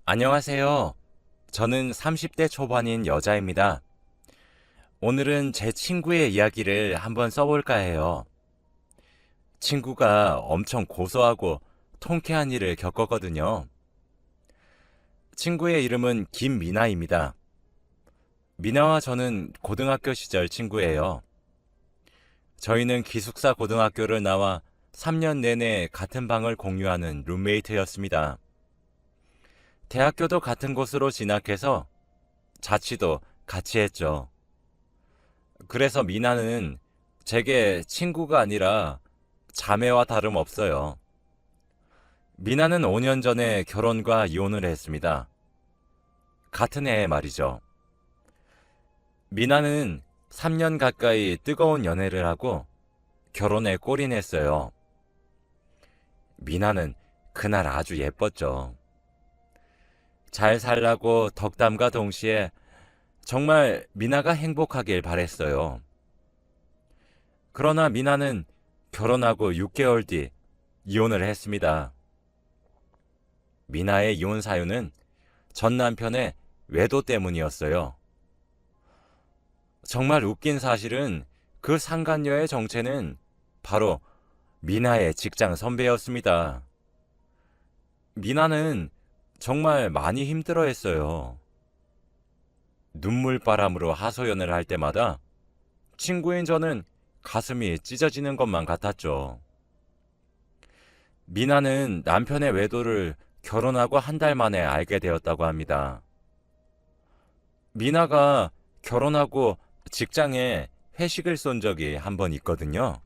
안녕하세요. 저는 30대 초반인 여자입니다. 오늘은 제 친구의 이야기를 한번 써볼까 해요. 친구가 엄청 고소하고 통쾌한 일을 겪었거든요. 친구의 이름은 김미나입니다. 미나와 저는 고등학교 시절 친구예요. 저희는 기숙사 고등학교를 나와 3년 내내 같은 방을 공유하는 룸메이트였습니다. 대학교도 같은 곳으로 진학해서 자취도 같이 했죠. 그래서 미나는 제게 친구가 아니라 자매와 다름없어요. 미나는 5년 전에 결혼과 이혼을 했습니다. 같은 해에 말이죠. 미나는 3년 가까이 뜨거운 연애를 하고 결혼에 골인했어요. 미나는 그날 아주 예뻤죠. 잘 살라고 덕담과 동시에 정말 미나가 행복하길 바랬어요. 그러나 미나는 결혼하고 6개월 뒤 이혼을 했습니다. 미나의 이혼 사유는 전 남편의 외도 때문이었어요. 정말 웃긴 사실은 그 상간녀의 정체는 바로 미나의 직장 선배였습니다. 미나는 정말 많이 힘들어했어요. 눈물바람으로 하소연을 할 때마다 친구인 저는 가슴이 찢어지는 것만 같았죠. 미나는 남편의 외도를 결혼하고 한 달 만에 알게 되었다고 합니다. 미나가 결혼하고 직장에 회식을 쏜 적이 한 번 있거든요.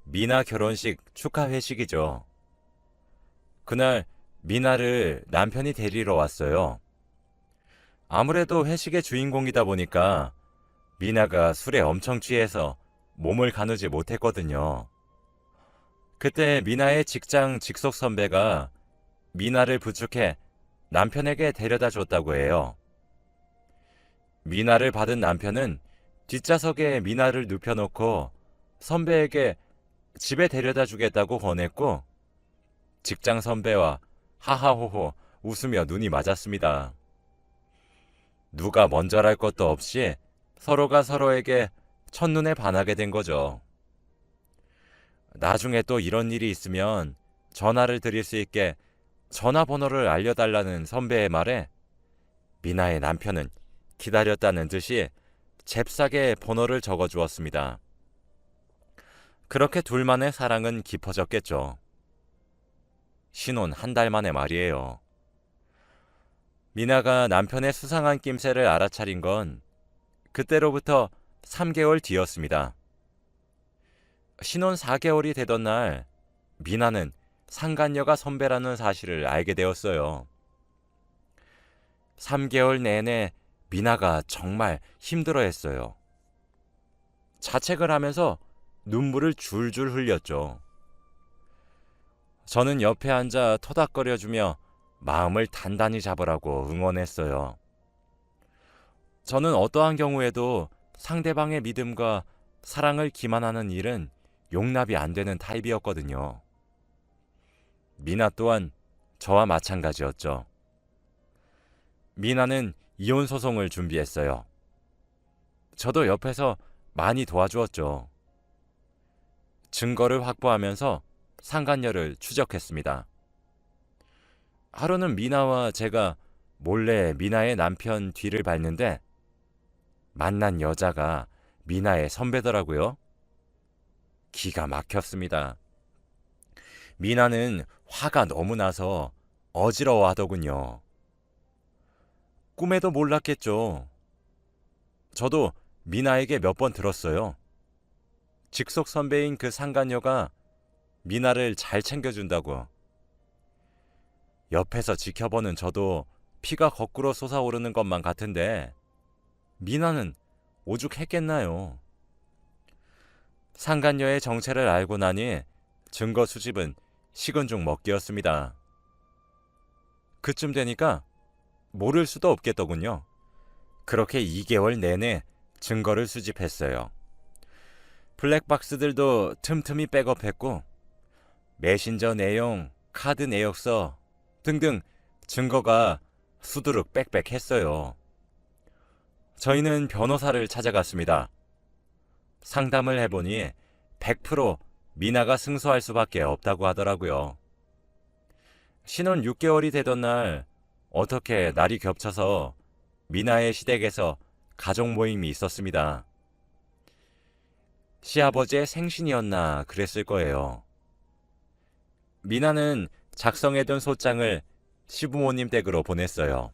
미나 결혼식 축하 회식이죠. 그날 미나를 남편이 데리러 왔어요. 아무래도 회식의 주인공이다 보니까 미나가 술에 엄청 취해서 몸을 가누지 못했거든요. 그때 미나의 직장 직속 선배가 미나를 부축해 남편에게 데려다 줬다고 해요. 미나를 받은 남편은 뒷좌석에 미나를 눕혀놓고 선배에게 집에 데려다 주겠다고 권했고 직장 선배와 하하호호 웃으며 눈이 맞았습니다. 누가 먼저랄 것도 없이 서로가 서로에게 첫눈에 반하게 된 거죠. 나중에 또 이런 일이 있으면 전화를 드릴 수 있게 전화번호를 알려달라는 선배의 말에 미나의 남편은 기다렸다는 듯이 잽싸게 번호를 적어 주었습니다. 그렇게 둘만의 사랑은 깊어졌겠죠. 신혼 한 달 만에 말이에요. 미나가 남편의 수상한 낌새를 알아차린 건 그때로부터 3개월 뒤였습니다. 신혼 4개월이 되던 날 미나는 상간녀가 선배라는 사실을 알게 되었어요. 3개월 내내 미나가 정말 힘들어했어요. 자책을 하면서 눈물을 줄줄 흘렸죠. 저는 옆에 앉아 토닥거려주며 마음을 단단히 잡으라고 응원했어요. 저는 어떠한 경우에도 상대방의 믿음과 사랑을 기만하는 일은 용납이 안 되는 타입이었거든요. 미나 또한 저와 마찬가지였죠. 미나는 이혼 소송을 준비했어요. 저도 옆에서 많이 도와주었죠. 증거를 확보하면서 상간녀를 추적했습니다. 하루는 미나와 제가 몰래 미나의 남편 뒤를 밟는데 만난 여자가 미나의 선배더라고요. 기가 막혔습니다. 미나는 화가 너무 나서 어지러워하더군요. 꿈에도 몰랐겠죠. 저도 미나에게 몇 번 들었어요. 직속 선배인 그 상간녀가 미나를 잘 챙겨준다고. 옆에서 지켜보는 저도 피가 거꾸로 솟아오르는 것만 같은데 미나는 오죽했겠나요. 상간녀의 정체를 알고 나니 증거 수집은 식은 죽 먹기였습니다. 그쯤 되니까 모를 수도 없겠더군요. 그렇게 2개월 내내 증거를 수집했어요. 블랙박스들도 틈틈이 백업했고 메신저 내용, 카드 내역서 등등 증거가 수두룩 빽빽했어요. 저희는 변호사를 찾아갔습니다. 상담을 해보니 100% 미나가 승소할 수밖에 없다고 하더라고요. 신혼 6개월이 되던 날 어떻게 날이 겹쳐서 미나의 시댁에서 가족 모임이 있었습니다. 시아버지의 생신이었나 그랬을 거예요. 미나는 작성해둔 소장을 시부모님 댁으로 보냈어요.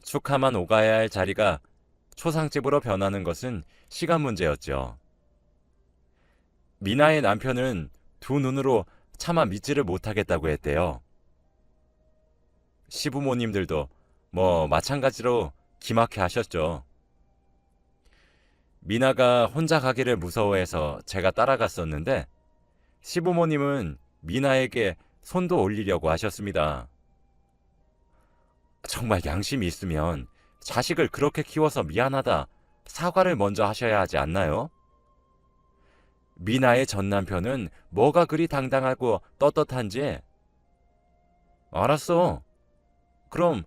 축하만 오가야 할 자리가 초상집으로 변하는 것은 시간 문제였죠. 미나의 남편은 두 눈으로 차마 믿지를 못하겠다고 했대요. 시부모님들도 마찬가지로 기막혀 하셨죠. 미나가 혼자 가기를 무서워해서 제가 따라갔었는데 시부모님은 미나에게 손도 올리려고 하셨습니다. 정말 양심이 있으면 자식을 그렇게 키워서 미안하다 사과를 먼저 하셔야 하지 않나요? 미나의 전 남편은 뭐가 그리 당당하고 떳떳한지. 알았어. 그럼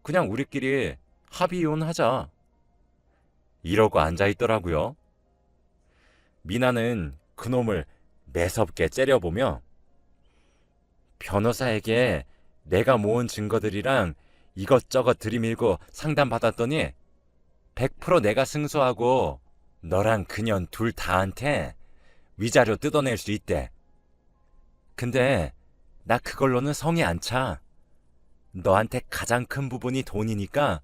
그냥 우리끼리 합의 이혼하자. 이러고 앉아있더라고요. 미나는 그놈을 매섭게 째려보며 변호사에게 내가 모은 증거들이랑 이것저것 들이밀고 상담받았더니 100% 내가 승소하고 너랑 그년 둘 다한테 위자료 뜯어낼 수 있대. 근데 나 그걸로는 성이 안 차. 너한테 가장 큰 부분이 돈이니까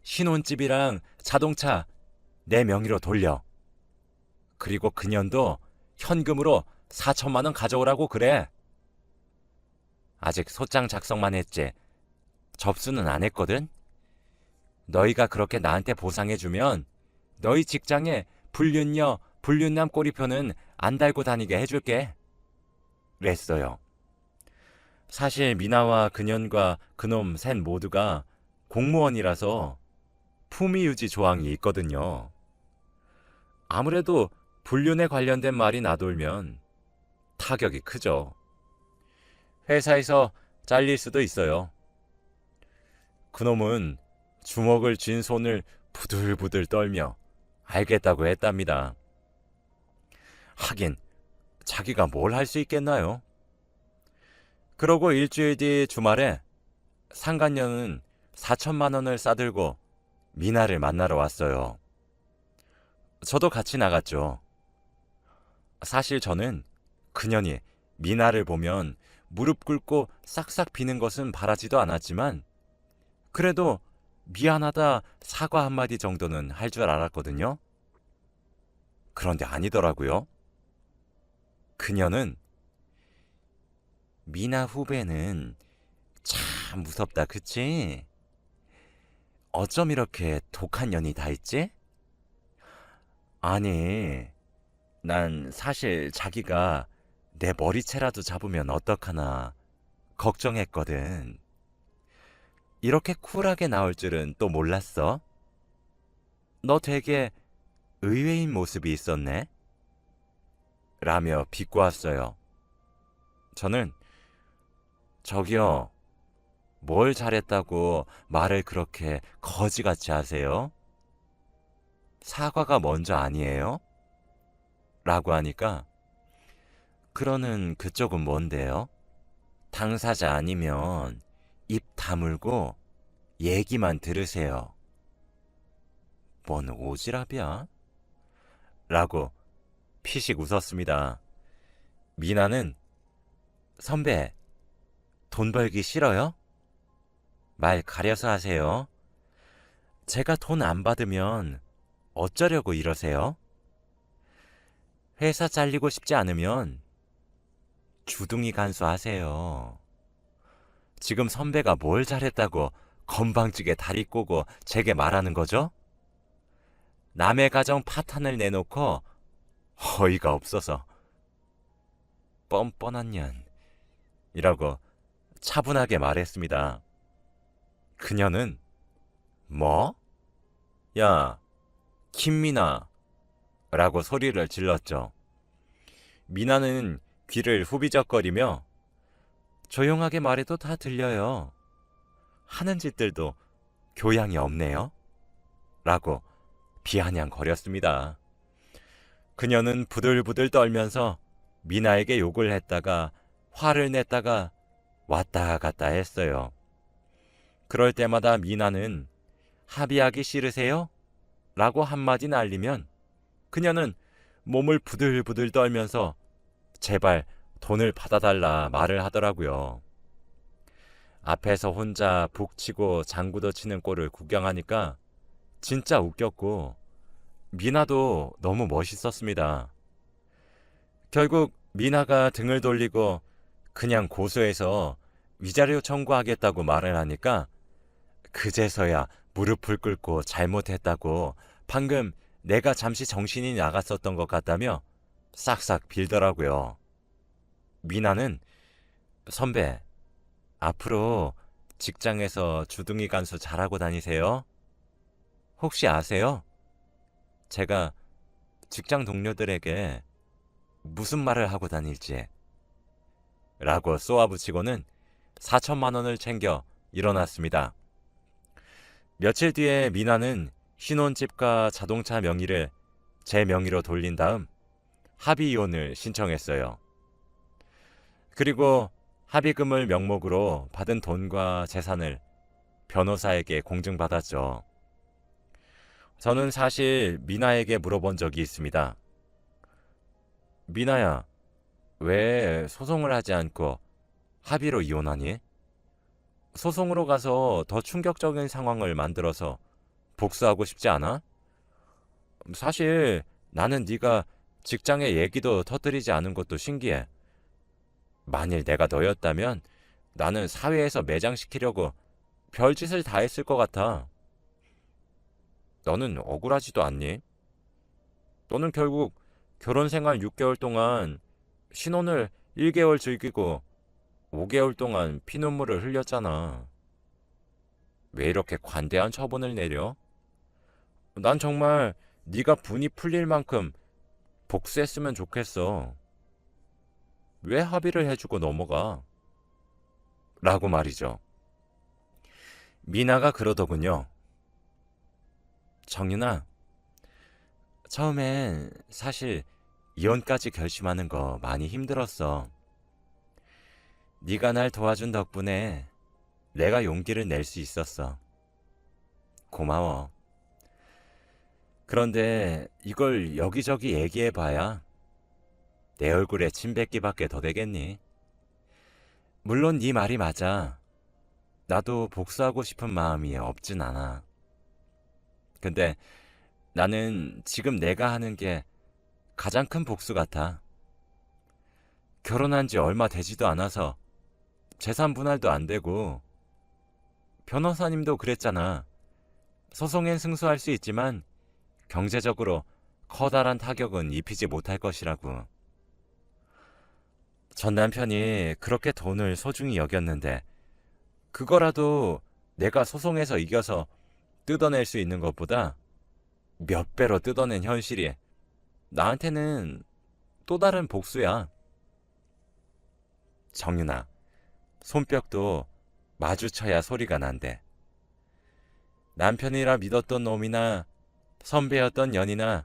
신혼집이랑 자동차 내 명의로 돌려. 그리고 그년도 현금으로 4천만 원 가져오라고 그래. 아직 소장 작성만 했지. 접수는 안 했거든. 너희가 그렇게 나한테 보상해주면 너희 직장에 불륜녀, 불륜남 꼬리표는 안 달고 다니게 해줄게. 그랬어요. 사실 미나와 그년과 그놈 셋 모두가 공무원이라서 품위유지 조항이 있거든요. 아무래도 불륜에 관련된 말이 나돌면 타격이 크죠. 회사에서 잘릴 수도 있어요. 그놈은 주먹을 쥔 손을 부들부들 떨며 알겠다고 했답니다. 하긴 자기가 뭘 할 수 있겠나요? 그러고 일주일 뒤 주말에 상간녀는 4천만 원을 싸들고 미나를 만나러 왔어요. 저도 같이 나갔죠. 사실 저는 그년이 미나를 보면 무릎 꿇고 싹싹 비는 것은 바라지도 않았지만 그래도 미안하다 사과 한마디 정도는 할 줄 알았거든요. 그런데 아니더라고요. 그녀는 미나 후배는 참 무섭다 그치? 어쩜 이렇게 독한 년이 다 있지? 아니, 난 사실 자기가 내 머리채라도 잡으면 어떡하나 걱정했거든. 이렇게 쿨하게 나올 줄은 또 몰랐어. 너 되게 의외인 모습이 있었네. 라며 비꼬았어요. 저는 저기요, 뭘 잘했다고 말을 그렇게 거지같이 하세요? 사과가 먼저 아니에요? 라고 하니까 그러는 그쪽은 뭔데요? 당사자 아니면 입 다물고 얘기만 들으세요. 뭔 오지랖이야? 라고 피식 웃었습니다. 미나는 선배, 돈 벌기 싫어요? 말 가려서 하세요. 제가 돈 안 받으면 어쩌려고 이러세요? 회사 잘리고 싶지 않으면 주둥이 간수하세요. 지금 선배가 뭘 잘했다고 건방지게 다리 꼬고 제게 말하는 거죠? 남의 가정 파탄을 내놓고 어이가 없어서 뻔뻔한 년 이라고 차분하게 말했습니다. 그녀는 뭐? 야, 김미나 라고 소리를 질렀죠. 미나는 귀를 후비적거리며 조용하게 말해도 다 들려요. 하는 짓들도 교양이 없네요. 라고 비아냥거렸습니다. 그녀는 부들부들 떨면서 미나에게 욕을 했다가 화를 냈다가 왔다 갔다 했어요. 그럴 때마다 미나는 합의하기 싫으세요? 라고 한마디 날리면 그녀는 몸을 부들부들 떨면서 제발 돈을 받아달라 말을 하더라고요. 앞에서 혼자 북치고 장구도 치는 꼴을 구경하니까 진짜 웃겼고 미나도 너무 멋있었습니다. 결국 미나가 등을 돌리고 그냥 고소해서 위자료 청구하겠다고 말을 하니까 그제서야 무릎을 꿇고 잘못했다고 방금 내가 잠시 정신이 나갔었던 것 같다며 싹싹 빌더라고요. 미나는 선배, 앞으로 직장에서 주둥이 간수 잘하고 다니세요. 혹시 아세요? 제가 직장 동료들에게 무슨 말을 하고 다닐지. 라고 쏘아붙이고는 4천만 원을 챙겨 일어났습니다. 며칠 뒤에 미나는 신혼집과 자동차 명의를 제 명의로 돌린 다음 합의 이혼을 신청했어요. 그리고 합의금을 명목으로 받은 돈과 재산을 변호사에게 공증받았죠. 저는 사실 미나에게 물어본 적이 있습니다. 미나야, 왜 소송을 하지 않고 합의로 이혼하니? 소송으로 가서 더 충격적인 상황을 만들어서 복수하고 싶지 않아? 사실 나는 네가 직장의 얘기도 터뜨리지 않은 것도 신기해. 만일 내가 너였다면 나는 사회에서 매장시키려고 별짓을 다 했을 것 같아. 너는 억울하지도 않니? 너는 결국 결혼 생활 6개월 동안 신혼을 1개월 즐기고 5개월 동안 피눈물을 흘렸잖아. 왜 이렇게 관대한 처분을 내려? 난 정말 네가 분이 풀릴 만큼 복수했으면 좋겠어. 왜 합의를 해주고 넘어가? 라고 말이죠. 미나가 그러더군요. 정윤아, 처음엔 사실 이혼까지 결심하는 거 많이 힘들었어. 네가 날 도와준 덕분에 내가 용기를 낼 수 있었어. 고마워. 그런데 이걸 여기저기 얘기해봐야 내 얼굴에 침 뱉기밖에 더 되겠니? 물론 네 말이 맞아. 나도 복수하고 싶은 마음이 없진 않아. 근데 나는 지금 내가 하는 게 가장 큰 복수 같아. 결혼한 지 얼마 되지도 않아서 재산 분할도 안 되고 변호사님도 그랬잖아. 소송엔 승소할 수 있지만 경제적으로 커다란 타격은 입히지 못할 것이라고. 전 남편이 그렇게 돈을 소중히 여겼는데 그거라도 내가 소송에서 이겨서 뜯어낼 수 있는 것보다 몇 배로 뜯어낸 현실이 나한테는 또 다른 복수야. 정윤아, 손뼉도 마주쳐야 소리가 난대. 남편이라 믿었던 놈이나 선배였던 년이나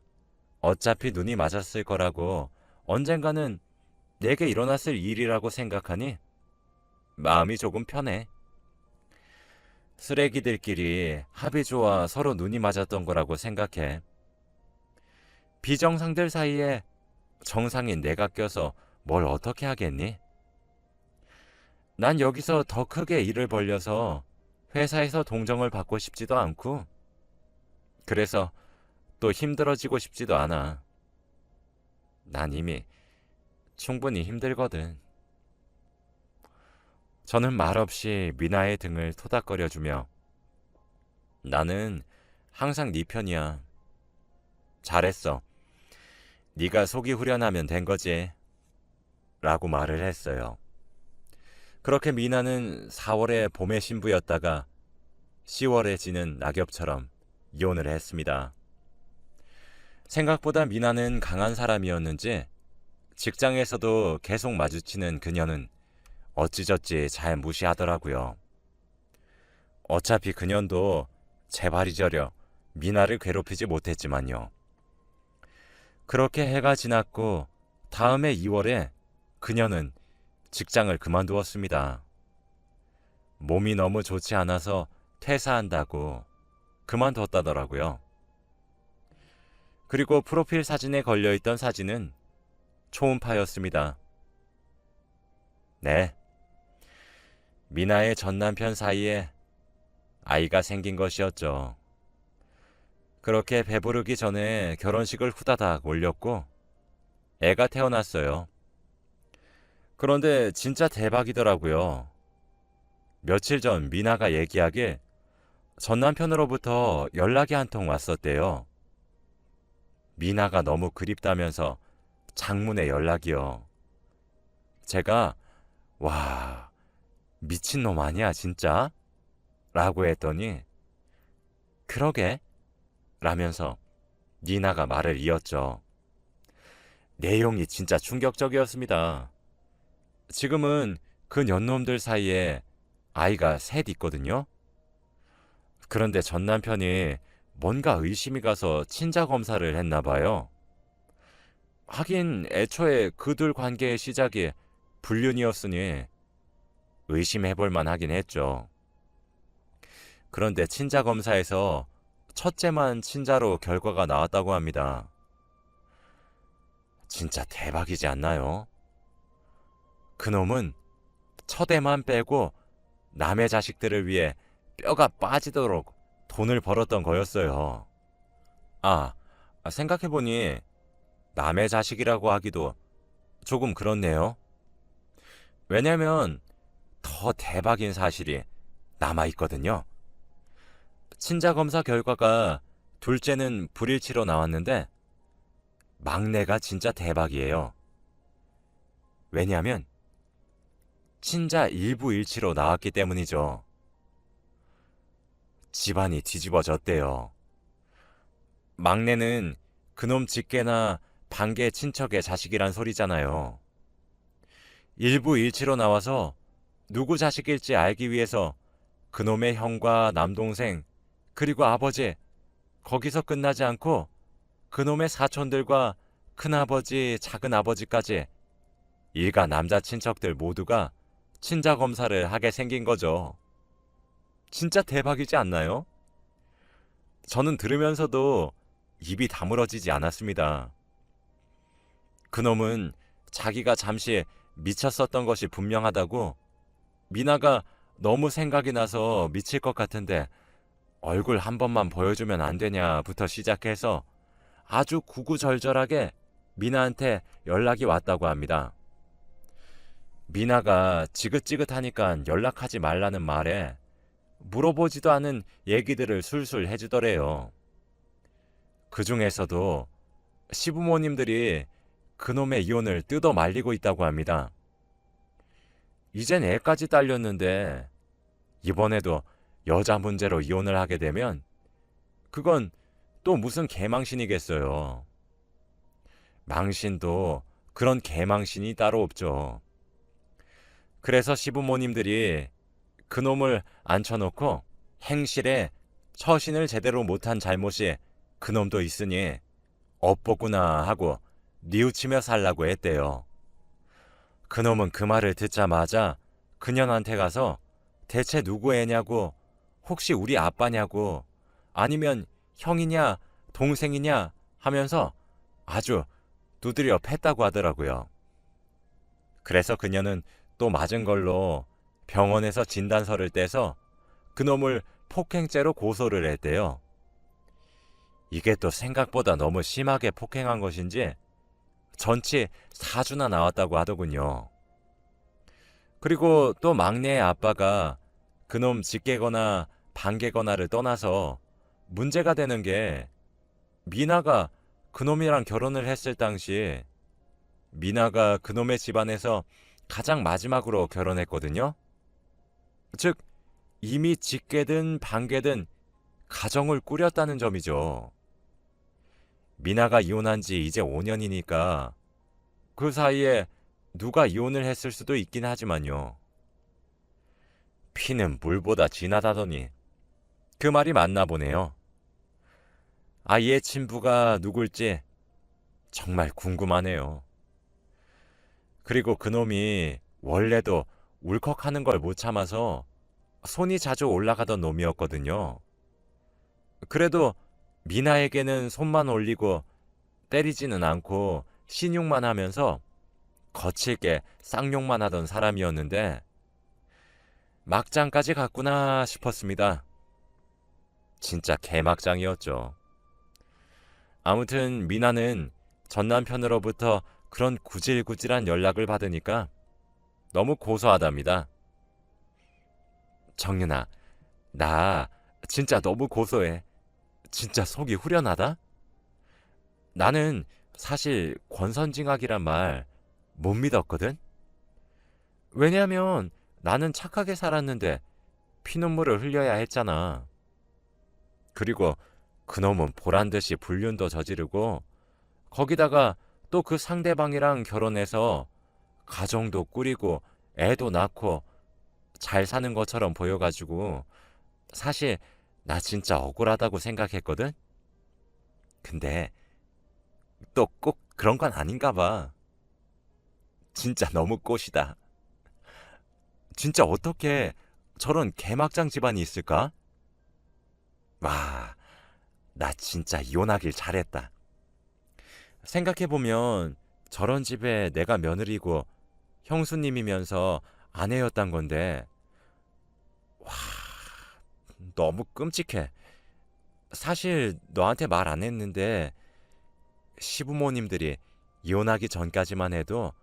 어차피 눈이 맞았을 거라고 언젠가는 내게 일어났을 일이라고 생각하니 마음이 조금 편해. 쓰레기들끼리 합이 좋아 서로 눈이 맞았던 거라고 생각해. 비정상들 사이에 정상인 내가 껴서 뭘 어떻게 하겠니? 난 여기서 더 크게 일을 벌려서 회사에서 동정을 받고 싶지도 않고 그래서 또 힘들어지고 싶지도 않아. 난 이미 충분히 힘들거든. 저는 말없이 미나의 등을 토닥거려주며 나는 항상 네 편이야. 잘했어. 네가 속이 후련하면 된 거지. 라고 말을 했어요. 그렇게 미나는 4월에 봄의 신부였다가 10월에 지는 낙엽처럼 이혼을 했습니다. 생각보다 미나는 강한 사람이었는지 직장에서도 계속 마주치는 그녀는 어찌저찌 잘 무시하더라고요. 어차피 그년도 제발이 저려 미나를 괴롭히지 못했지만요. 그렇게 해가 지났고 다음해 2월에 그녀는 직장을 그만두었습니다. 몸이 너무 좋지 않아서 퇴사한다고 그만뒀다더라고요. 그리고 프로필 사진에 걸려있던 사진은 초음파였습니다. 네, 미나의 전 남편 사이에 아이가 생긴 것이었죠. 그렇게 배부르기 전에 결혼식을 후다닥 올렸고 애가 태어났어요. 그런데 진짜 대박이더라고요. 며칠 전 미나가 얘기하길 전 남편으로부터 연락이 한 통 왔었대요. 미나가 너무 그립다면서 장문의 연락이요. 제가 와, 미친놈 아니야 진짜? 라고 했더니 그러게? 라면서 니나가 말을 이었죠. 내용이 진짜 충격적이었습니다. 지금은 그 년놈들 사이에 아이가 셋 있거든요. 그런데 전 남편이 뭔가 의심이 가서 친자 검사를 했나 봐요. 하긴 애초에 그 둘 관계의 시작이 불륜이었으니 의심해볼 만하긴 했죠. 그런데 친자 검사에서 첫째만 친자로 결과가 나왔다고 합니다. 진짜 대박이지 않나요? 그놈은 첫애만 빼고 남의 자식들을 위해 뼈가 빠지도록 돈을 벌었던 거였어요. 생각해보니 남의 자식이라고 하기도 조금 그렇네요. 왜냐면 더 대박인 사실이 남아있거든요. 친자 검사 결과가 둘째는 불일치로 나왔는데 막내가 진짜 대박이에요. 왜냐하면 친자 일부 일치로 나왔기 때문이죠. 집안이 뒤집어졌대요. 막내는 그놈 직계나 반계 친척의 자식이란 소리잖아요. 일부 일치로 나와서 누구 자식일지 알기 위해서 그놈의 형과 남동생 그리고 아버지 거기서 끝나지 않고 그놈의 사촌들과 큰아버지, 작은아버지까지 일가 남자 친척들 모두가 친자 검사를 하게 생긴 거죠. 진짜 대박이지 않나요? 저는 들으면서도 입이 다물어지지 않았습니다. 그놈은 자기가 잠시 미쳤었던 것이 분명하다고 미나가 너무 생각이 나서 미칠 것 같은데 얼굴 한 번만 보여주면 안 되냐부터 시작해서 아주 구구절절하게 미나한테 연락이 왔다고 합니다. 미나가 지긋지긋하니까 연락하지 말라는 말에 물어보지도 않은 얘기들을 술술 해주더래요. 그 중에서도 시부모님들이 그놈의 이혼을 뜯어 말리고 있다고 합니다. 이젠 애까지 딸렸는데 이번에도 여자 문제로 이혼을 하게 되면 그건 또 무슨 개망신이겠어요. 망신도 그런 개망신이 따로 없죠. 그래서 시부모님들이 그놈을 앉혀놓고 행실에 처신을 제대로 못한 잘못이 그놈도 있으니 업보구나 하고 뉘우치며 살라고 했대요. 그놈은 그 말을 듣자마자 그년한테 가서 대체 누구 애냐고, 혹시 우리 아빠냐고, 아니면 형이냐 동생이냐 하면서 아주 두드려 팼다고 하더라고요. 그래서 그녀는 또 맞은 걸로 병원에서 진단서를 떼서 그놈을 폭행죄로 고소를 했대요. 이게 또 생각보다 너무 심하게 폭행한 것인지 전치 4주나 나왔다고 하더군요. 그리고 또 막내의 아빠가 그놈 직계거나 반계거나를 떠나서 문제가 되는 게 미나가 그놈이랑 결혼을 했을 당시 미나가 그놈의 집안에서 가장 마지막으로 결혼했거든요. 즉 이미 직계든 반계든 가정을 꾸렸다는 점이죠. 미나가 이혼한 지 이제 5년이니까 그 사이에 누가 이혼을 했을 수도 있긴 하지만요. 피는 물보다 진하다더니 그 말이 맞나 보네요. 아이의 친부가 누굴지 정말 궁금하네요. 그리고 그놈이 원래도 울컥하는 걸 못 참아서 손이 자주 올라가던 놈이었거든요. 그래도 미나에게는 손만 올리고 때리지는 않고 신용만 하면서 거칠게 쌍욕만 하던 사람이었는데 막장까지 갔구나 싶었습니다. 진짜 개막장이었죠. 아무튼 미나는 전 남편으로부터 그런 구질구질한 연락을 받으니까 너무 고소하답니다. 정윤아, 나 진짜 너무 고소해. 진짜 속이 후련하다? 나는 사실 권선징악이란 말 못 믿었거든? 왜냐하면 나는 착하게 살았는데 피눈물을 흘려야 했잖아. 그리고 그놈은 보란듯이 불륜도 저지르고 거기다가 또 그 상대방이랑 결혼해서 가정도 꾸리고 애도 낳고 잘 사는 것처럼 보여가지고 사실 나 진짜 억울하다고 생각했거든? 근데 또 꼭 그런 건 아닌가 봐. 진짜 너무 꽃이다. 진짜 어떻게 저런 개막장 집안이 있을까? 와, 나 진짜 이혼하길 잘했다. 생각해보면 저런 집에 내가 며느리고 형수님이면서 아내였단 건데, 와, 너무 끔찍해. 사실 너한테 말 안 했는데 시부모님들이 이혼하기 전까지만 해도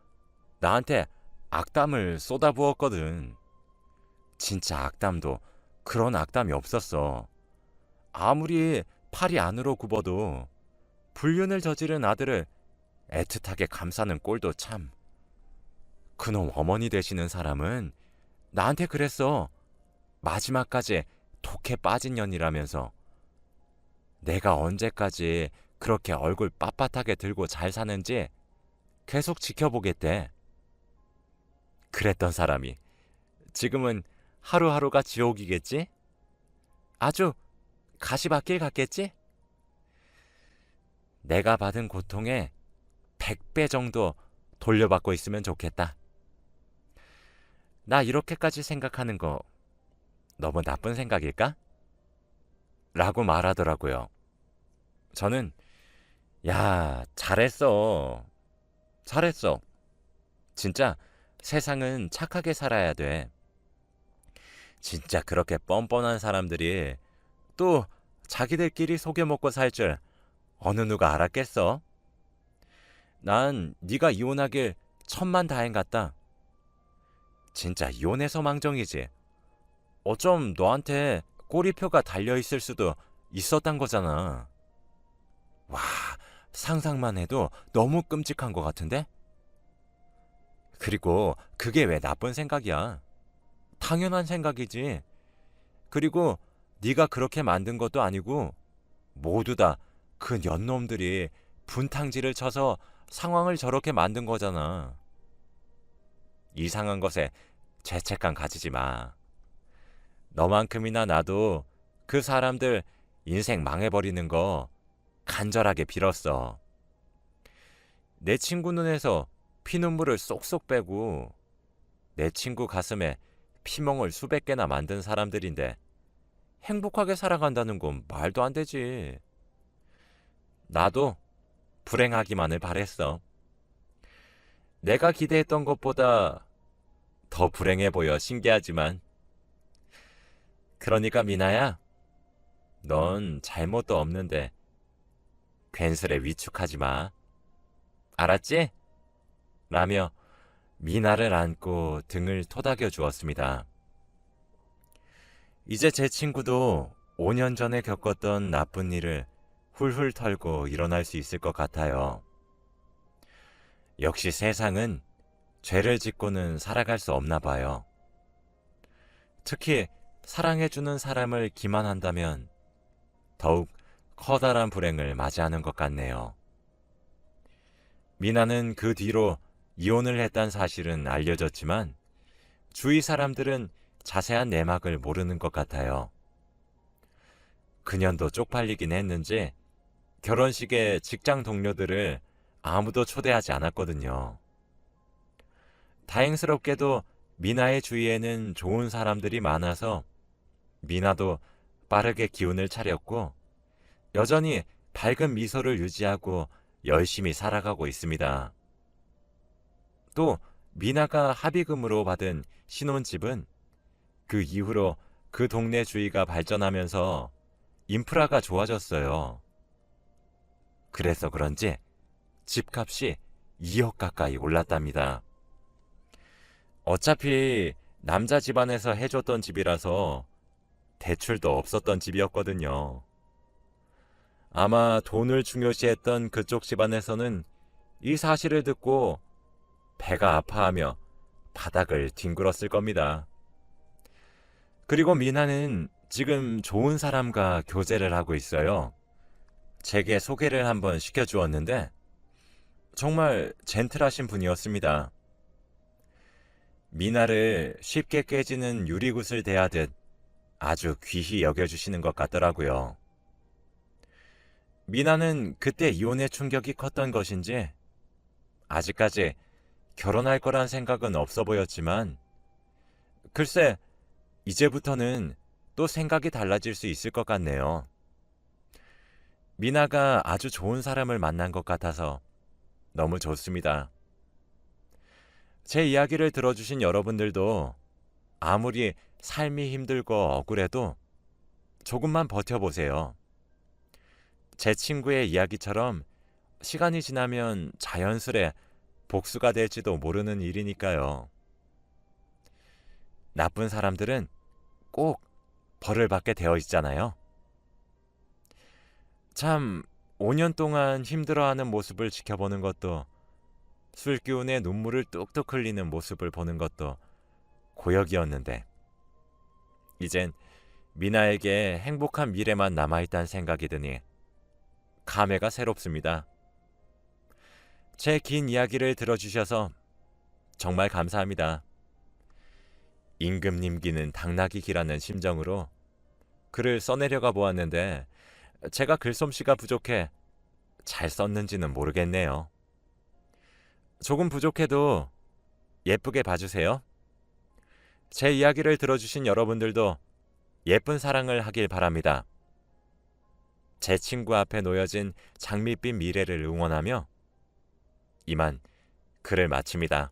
나한테 악담을 쏟아부었거든. 진짜 악담도 그런 악담이 없었어. 아무리 팔이 안으로 굽어도 불륜을 저지른 아들을 애틋하게 감싸는 꼴도 참. 그놈 어머니 되시는 사람은 나한테 그랬어. 마지막까지 독해 빠진 년이라면서. 내가 언제까지 그렇게 얼굴 빳빳하게 들고 잘 사는지 계속 지켜보겠대. 그랬던 사람이 지금은 하루하루가 지옥이겠지? 아주 가시밭길 같겠지? 내가 받은 고통의 100배 정도 돌려받고 있으면 좋겠다. 나 이렇게까지 생각하는 거 너무 나쁜 생각일까? 라고 말하더라고요. 저는 야, 잘했어. 잘했어. 진짜 세상은 착하게 살아야 돼. 진짜 그렇게 뻔뻔한 사람들이 또 자기들끼리 속여먹고 살 줄 어느 누가 알았겠어? 난 네가 이혼하길 천만다행 같다. 진짜 이혼해서 망정이지. 어쩜 너한테 꼬리표가 달려있을 수도 있었단 거잖아. 와, 상상만 해도 너무 끔찍한 것 같은데? 그리고 그게 왜 나쁜 생각이야? 당연한 생각이지. 그리고 네가 그렇게 만든 것도 아니고 모두 다 그 년놈들이 분탕질을 쳐서 상황을 저렇게 만든 거잖아. 이상한 것에 죄책감 가지지 마. 너만큼이나 나도 그 사람들 인생 망해버리는 거 간절하게 빌었어. 내 친구 눈에서 피눈물을 쏙쏙 빼고 내 친구 가슴에 피멍을 수백 개나 만든 사람들인데 행복하게 살아간다는 건 말도 안 되지. 나도 불행하기만을 바랬어. 내가 기대했던 것보다 더 불행해 보여 신기하지만. 그러니까 미나야, 넌 잘못도 없는데 괜스레 위축하지 마. 알았지? 라며 미나를 안고 등을 토닥여 주었습니다. 이제 제 친구도 5년 전에 겪었던 나쁜 일을 훌훌 털고 일어날 수 있을 것 같아요. 역시 세상은 죄를 짓고는 살아갈 수 없나 봐요. 특히 사랑해주는 사람을 기만한다면 더욱 커다란 불행을 맞이하는 것 같네요. 미나는 그 뒤로 이혼을 했다는 사실은 알려졌지만 주위 사람들은 자세한 내막을 모르는 것 같아요. 그년도 쪽팔리긴 했는지 결혼식에 직장 동료들을 아무도 초대하지 않았거든요. 다행스럽게도 미나의 주위에는 좋은 사람들이 많아서 미나도 빠르게 기운을 차렸고 여전히 밝은 미소를 유지하고 열심히 살아가고 있습니다. 또 미나가 합의금으로 받은 신혼집은 그 이후로 그 동네 주위가 발전하면서 인프라가 좋아졌어요. 그래서 그런지 집값이 2억 가까이 올랐답니다. 어차피 남자 집안에서 해줬던 집이라서 대출도 없었던 집이었거든요. 아마 돈을 중요시했던 그쪽 집안에서는 이 사실을 듣고 배가 아파하며 바닥을 뒹굴었을 겁니다. 그리고 미나는 지금 좋은 사람과 교제를 하고 있어요. 제게 소개를 한번 시켜주었는데 정말 젠틀하신 분이었습니다. 미나를 쉽게 깨지는 유리굿을 대하듯 아주 귀히 여겨주시는 것 같더라고요. 미나는 그때 이혼의 충격이 컸던 것인지 아직까지 결혼할 거란 생각은 없어 보였지만 글쎄 이제부터는 또 생각이 달라질 수 있을 것 같네요. 미나가 아주 좋은 사람을 만난 것 같아서 너무 좋습니다. 제 이야기를 들어주신 여러분들도 아무리 삶이 힘들고 억울해도 조금만 버텨보세요. 제 친구의 이야기처럼 시간이 지나면 자연스레 복수가 될지도 모르는 일이니까요. 나쁜 사람들은 꼭 벌을 받게 되어 있잖아요. 참 5년 동안 힘들어하는 모습을 지켜보는 것도 술기운에 눈물을 뚝뚝 흘리는 모습을 보는 것도 고역이었는데 이젠 미나에게 행복한 미래만 남아있다는 생각이 드니 감회가 새롭습니다. 제 긴 이야기를 들어주셔서 정말 감사합니다. 임금님 기는 당나귀 기라는 심정으로 글을 써내려가 보았는데 제가 글솜씨가 부족해 잘 썼는지는 모르겠네요. 조금 부족해도 예쁘게 봐주세요. 제 이야기를 들어주신 여러분들도 예쁜 사랑을 하길 바랍니다. 제 친구 앞에 놓여진 장밋빛 미래를 응원하며 이만 글을 마칩니다.